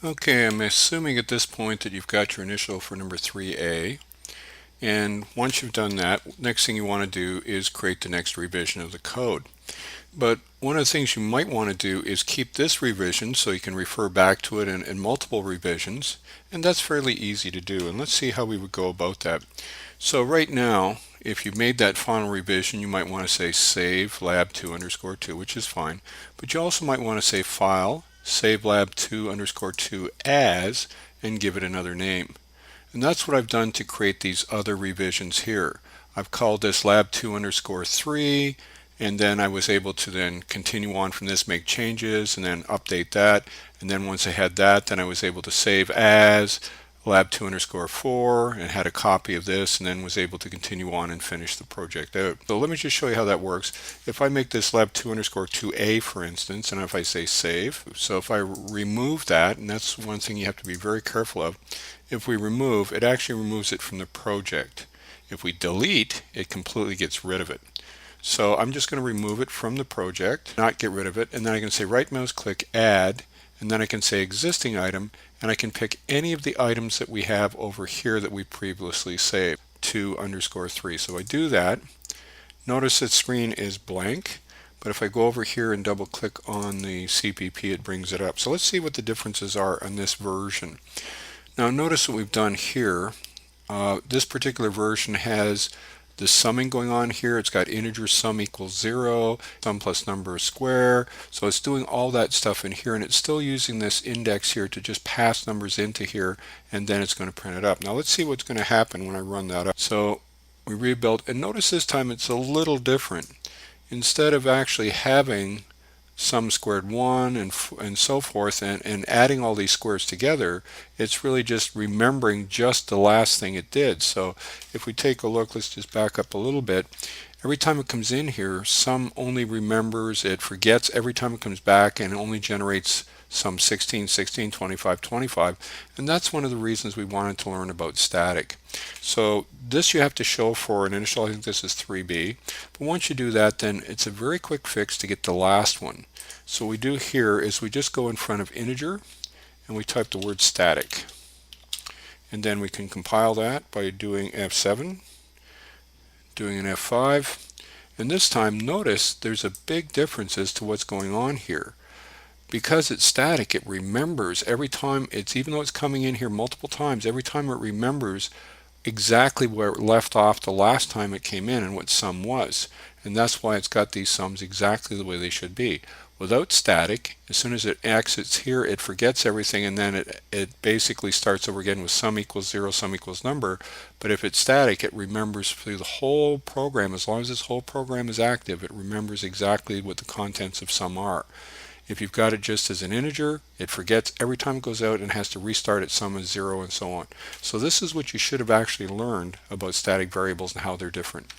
Okay, I'm assuming at this point that you've got your initial for number 3A. And once you've done that, next thing you want to do is create the next revision of the code. But one of the things you might want to do is keep this revision so you can refer back to it in multiple revisions. And that's fairly easy to do. And let's see how we would go about that. So right now, if you made that final revision, you might want to say save lab2 underscore 2, which is fine. But you also might want to say file, save lab2 underscore 2 as, and give it another name. And that's what I've done to create these other revisions here. I've called this lab2 underscore 3, and then I was able to then continue on from this, make changes, and then update that. And then once I had that, then I was able to save as lab2 underscore 4 and had a copy of this, and then was able to continue on and finish the project out. So let me just show you how that works. If I make this lab2 underscore 2a, for instance, and if I say save, so if I remove that, and that's one thing you have to be very careful of, if we remove, it actually removes it from the project. If we delete, it completely gets rid of it. So I'm just going to remove it from the project, not get rid of it, and then I can say right mouse click add, and then I can say existing item, and I can pick any of the items that we have over here that we previously saved, 2 underscore 3. So I do that. Notice that screen is blank, but if I go over here and double click on the CPP, it brings it up. So let's see what the differences are on this version. Now notice what we've done here. This particular version has the summing going on here. It's got integer sum equals 0, sum plus number square. So it's doing all that stuff in here, and it's still using this index here to just pass numbers into here, and then it's going to print it up. Now let's see what's going to happen when I run that up. So we rebuilt, and notice this time it's a little different. Instead of actually having sum squared 1 and so forth, and adding all these squares together, it's really just remembering just the last thing it did. So if we take a look, let's just back up a little bit. Every time it comes in here, sum only remembers, it forgets every time it comes back, and it only generates sum 16, 16, 25, 25. And that's one of the reasons we wanted to learn about static. So this you have to show for an initial. I think this is 3B. But once you do that, then it's a very quick fix to get the last one. So what we do here is we just go in front of integer and we type the word static. And then we can compile that by doing F7, doing an F5. And this time, notice there's a big difference as to what's going on here. Because it's static, it remembers every time even though it's coming in here multiple times, every time it remembers exactly where it left off the last time it came in and what sum was. And that's why it's got these sums exactly the way they should be. Without static, as soon as it exits here, it forgets everything, and then it basically starts over again with sum equals 0, sum equals number. But if it's static, it remembers through the whole program. As long as this whole program is active, it remembers exactly what the contents of sum are. If you've got it just as an integer, it forgets every time it goes out and has to restart at sum is 0 and so on. So this is what you should have actually learned about static variables and how they're different.